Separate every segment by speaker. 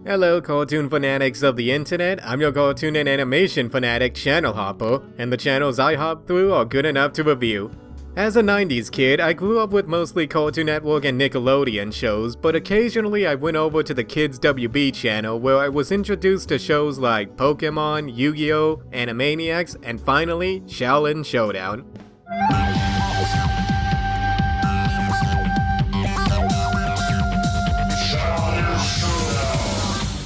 Speaker 1: Hello cartoon fanatics of the internet, I'm your cartoon and animation fanatic Channel Hopper, and the channels I hop through are good enough to review. As a 90s kid, I grew up with mostly Cartoon Network and Nickelodeon shows, but occasionally I went over to the Kids WB channel where I was introduced to shows like Pokemon, Yu-Gi-Oh, Animaniacs, and finally, Xiaolin Showdown.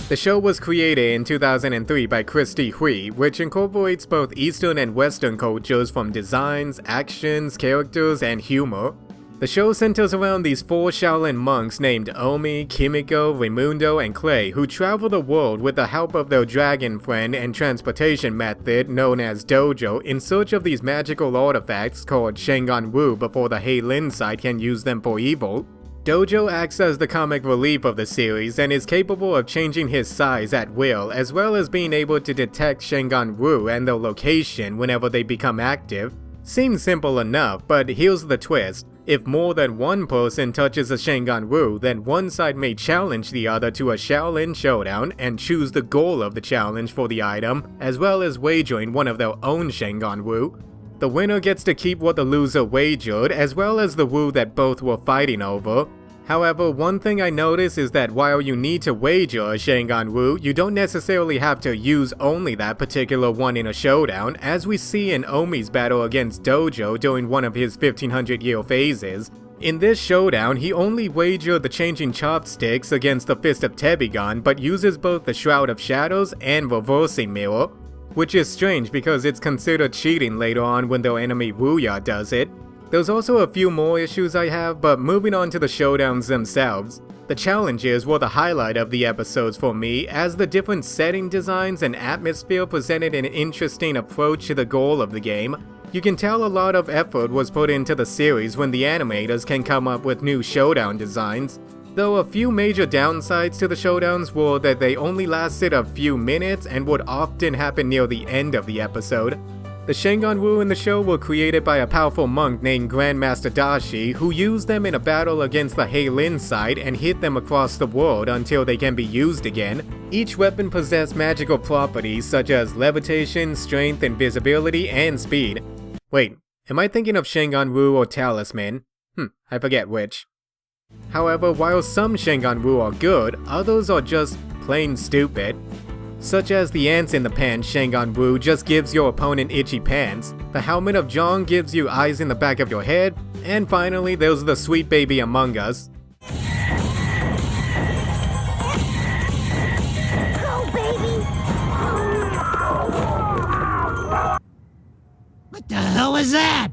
Speaker 1: The show was created in 2003 by Christy Hui, which incorporates both Eastern and Western cultures from designs, actions, characters, and humor. The show centers around these 4 Xiaolin monks named Omi, Kimiko, Raimundo, and Clay who travel the world with the help of their dragon friend and transportation method known as Dojo in search of these magical artifacts called Shengan Wu before the Heilin side can use them for evil. Dojo acts as the comic relief of the series and is capable of changing his size at will, as well as being able to detect Shengan Wu and their location whenever they become active. Seems simple enough, but here's the twist. If more than one person touches a Shengan Wu, then one side may challenge the other to a Xiaolin Showdown and choose the goal of the challenge for the item, as well as wagering one of their own Shengan Wu. The winner gets to keep what the loser wagered, as well as the Wu that both were fighting over. However, one thing I noticed is that while you need to wager a Shengan Wu, you don't necessarily have to use only that particular one in a showdown, as we see in Omi's battle against Dojo during one of his 1500-year phases. In this showdown, he only wagered the changing chopsticks against the Fist of Tebigon, but uses both the Shroud of Shadows and Reversing Mirror, which is strange because it's considered cheating later on when their enemy Wuya does it. There's also a few more issues I have, but moving on to the showdowns themselves. The challenges were the highlight of the episodes for me, as the different setting designs and atmosphere presented an interesting approach to the goal of the game. You can tell a lot of effort was put into the series when the animators can come up with new showdown designs. Though a few major downsides to the showdowns were that they only lasted a few minutes and would often happen near the end of the episode. The Shengan Wu in the show were created by a powerful monk named Grandmaster Dashi, who used them in a battle against the Heilin side and hit them across the world until they can be used again. Each weapon possessed magical properties such as levitation, strength, invisibility, and speed. Wait, am I thinking of Shengan Wu or Talisman? I forget which. However, while some Shengan Wu are good, others are just plain stupid. Such as the ants in the pants Shengan Wu just gives your opponent itchy pants, the helmet of Zhong gives you eyes in the back of your head, and finally there's the sweet baby Among Us.
Speaker 2: Go, baby! What the hell is that?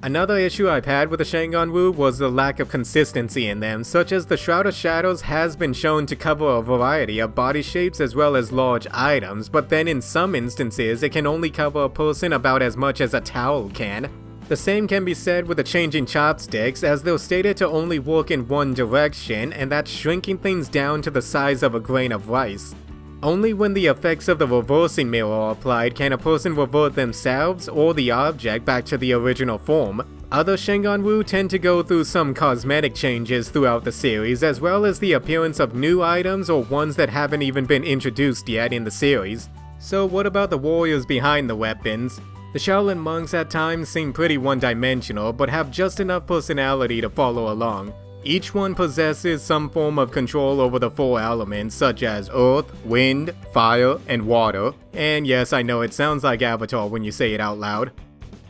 Speaker 1: Another issue I've had with the Shengan Wu was the lack of consistency in them, such as the Shroud of Shadows has been shown to cover a variety of body shapes as well as large items, but then in some instances it can only cover a person about as much as a towel can. The same can be said with the changing chopsticks, as they're stated to only work in one direction, and that's shrinking things down to the size of a grain of rice. Only when the effects of the reversing mirror are applied can a person revert themselves or the object back to the original form. Other Shengan Wu tend to go through some cosmetic changes throughout the series, as well as the appearance of new items or ones that haven't even been introduced yet in the series. So what about the warriors behind the weapons? The Xiaolin monks at times seem pretty one-dimensional, but have just enough personality to follow along. Each one possesses some form of control over the 4 elements such as earth, wind, fire, and water. And yes, I know it sounds like Avatar when you say it out loud.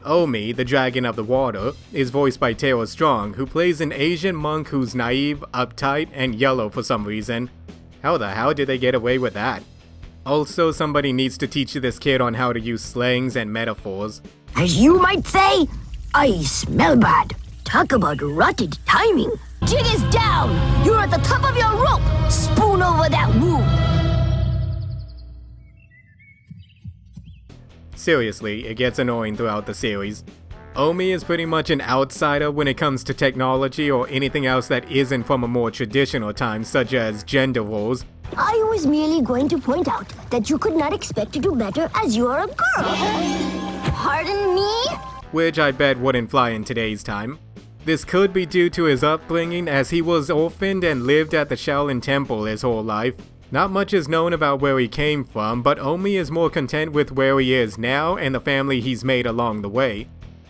Speaker 1: Omi, the dragon of the water, is voiced by Tara Strong, who plays an Asian monk who's naive, uptight, and yellow for some reason. How the hell did they get away with that? Also, somebody needs to teach this kid on how to use slangs and metaphors.
Speaker 2: As you might say, I smell bad. Talk about rotted timing. Jig is down! You're at the top of your rope! Spoon over that Wu!
Speaker 1: Seriously, it gets annoying throughout the series. Omi is pretty much an outsider when it comes to technology or anything else that isn't from a more traditional time, such as gender roles.
Speaker 2: I was merely going to point out that you could not expect to do better as you are a girl. Pardon me?
Speaker 1: Which I bet wouldn't fly in today's time. This could be due to his upbringing, as he was orphaned and lived at the Shaolin Temple his whole life. Not much is known about where he came from, but Omi is more content with where he is now and the family he's made along the way.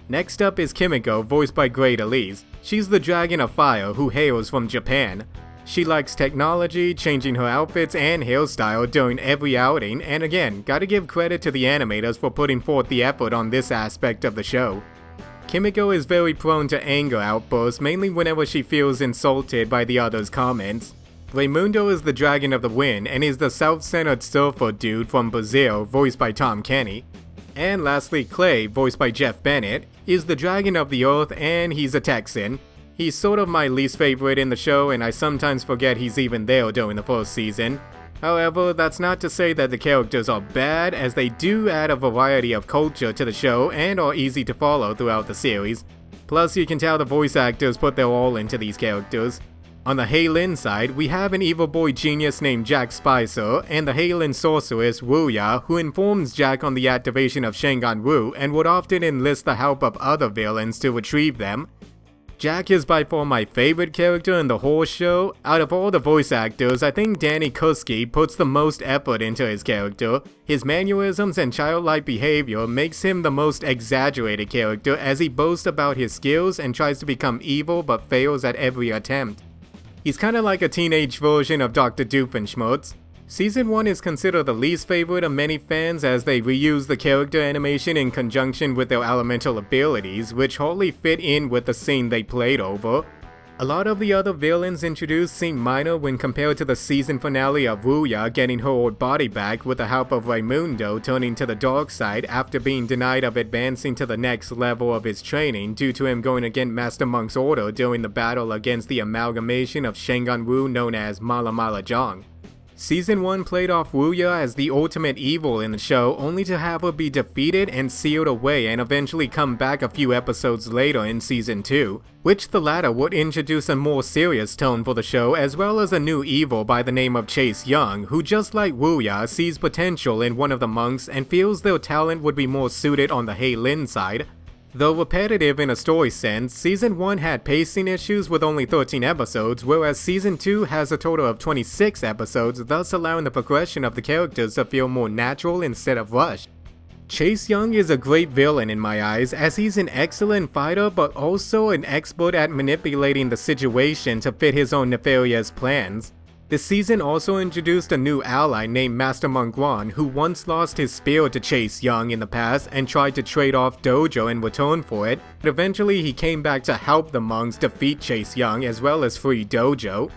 Speaker 1: Next up is Kimiko, voiced by Great Elise. She's the Dragon of Fire who hails from Japan. She likes technology, changing her outfits and hairstyle during every outing, and again, gotta give credit to the animators for putting forth the effort on this aspect of the show. Kimiko is very prone to anger outbursts, mainly whenever she feels insulted by the others' comments. Raimundo is the Dragon of the Wind and is the self-centered surfer dude from Brazil, voiced by Tom Kenny. And lastly, Clay, voiced by Jeff Bennett, is the Dragon of the Earth and he's a Texan. He's sort of my least favorite in the show, and I sometimes forget he's even there during the first season. However, that's not to say that the characters are bad, as they do add a variety of culture to the show and are easy to follow throughout the series. Plus, you can tell the voice actors put their all into these characters. On the Xiaolin side, we have an evil boy genius named Jack Spicer, and the Xiaolin sorceress Wuya, who informs Jack on the activation of Shengan Wu and would often enlist the help of other villains to retrieve them. Jack is by far my favorite character in the whole show. Out of all the voice actors, I think Danny Kuski puts the most effort into his character. His mannerisms and childlike behavior makes him the most exaggerated character, as he boasts about his skills and tries to become evil but fails at every attempt. He's kinda like a teenage version of Dr. Doofenshmirtz. Season 1 is considered the least favorite of many fans, as they reuse the character animation in conjunction with their elemental abilities, which hardly fit in with the scene they played over. A lot of the other villains introduced seem minor when compared to the season finale of Wuya getting her old body back with the help of Raimundo turning to the dark side after being denied of advancing to the next level of his training due to him going against Master Monk's order during the battle against the amalgamation of Shengan Wu known as Mala Mala Zhang. Season 1 played off Wuya as the ultimate evil in the show, only to have her be defeated and sealed away and eventually come back a few episodes later in Season 2, which the latter would introduce a more serious tone for the show, as well as a new evil by the name of Chase Young, who just like Wuya sees potential in one of the monks and feels their talent would be more suited on the Xiaolin side. Though repetitive in a story sense, Season 1 had pacing issues with only 13 episodes, whereas Season 2 has a total of 26 episodes, thus allowing the progression of the characters to feel more natural instead of rushed. Chase Young is a great villain in my eyes, as he's an excellent fighter but also an expert at manipulating the situation to fit his own nefarious plans. This season also introduced a new ally named Master Monk Guan, who once lost his spear to Chase Young in the past and tried to trade off Dojo in return for it, but eventually he came back to help the monks defeat Chase Young as well as free Dojo.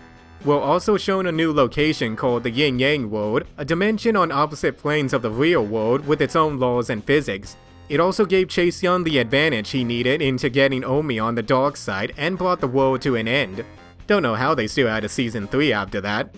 Speaker 1: We're also shown a new location called the Yin Yang World, a dimension on opposite planes of the real world with its own laws and physics. It also gave Chase Young the advantage he needed into getting Omi on the dark side and brought the world to an end. Don't know how they still had a Season 3 after that.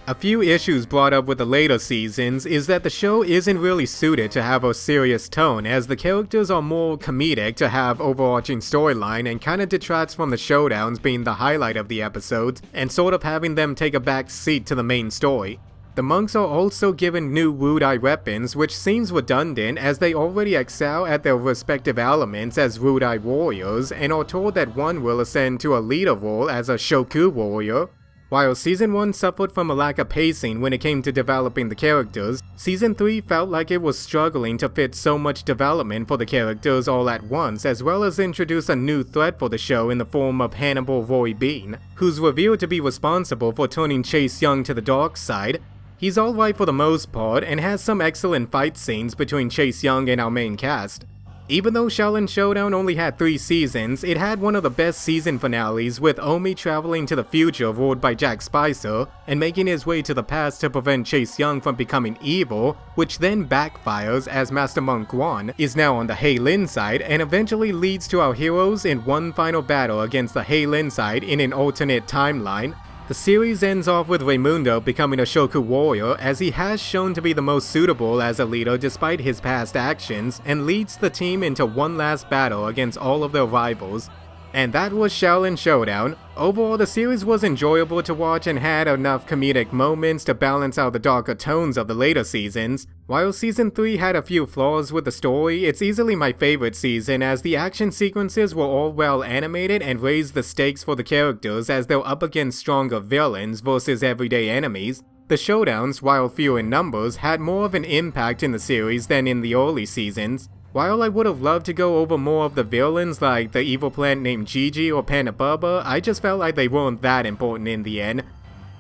Speaker 1: A few issues brought up with the later seasons is that the show isn't really suited to have a serious tone, as the characters are more comedic to have overarching storyline and kinda detracts from the showdowns being the highlight of the episodes and sort of having them take a back seat to the main story. The monks are also given new Wudai weapons, which seems redundant as they already excel at their respective elements as Wudai warriors and are told that one will ascend to a leader role as a Shoku warrior. While Season 1 suffered from a lack of pacing when it came to developing the characters, Season 3 felt like it was struggling to fit so much development for the characters all at once, as well as introduce a new threat for the show in the form of Hannibal Roy Bean, who's revealed to be responsible for turning Chase Young to the dark side. He's alright for the most part and has some excellent fight scenes between Chase Young and our main cast. Even though Xiaolin Showdown only had 3 seasons, it had one of the best season finales, with Omi traveling to the future ruled by Jack Spicer and making his way to the past to prevent Chase Young from becoming evil, which then backfires as Master Monk Guan is now on the Xiaolin side and eventually leads to our heroes in one final battle against the Xiaolin side in an alternate timeline. The series ends off with Raimundo becoming a Shoku warrior, as he has shown to be the most suitable as a leader despite his past actions, and leads the team into one last battle against all of their rivals. And that was Xiaolin Showdown. Overall, the series was enjoyable to watch and had enough comedic moments to balance out the darker tones of the later seasons. While Season 3 had a few flaws with the story, it's easily my favorite season, as the action sequences were all well animated and raised the stakes for the characters as they're up against stronger villains versus everyday enemies. The showdowns, while few in numbers, had more of an impact in the series than in the early seasons. While I would have loved to go over more of the villains like the evil plant named Gigi or Panababa, I just felt like they weren't that important in the end.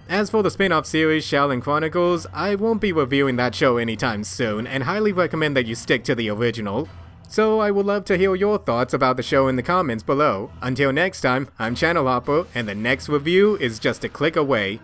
Speaker 1: As for the spin-off series Xiaolin Chronicles, I won't be reviewing that show anytime soon and highly recommend that you stick to the original. So I would love to hear your thoughts about the show in the comments below. Until next time, I'm Channel Hopper, and the next review is just a click away.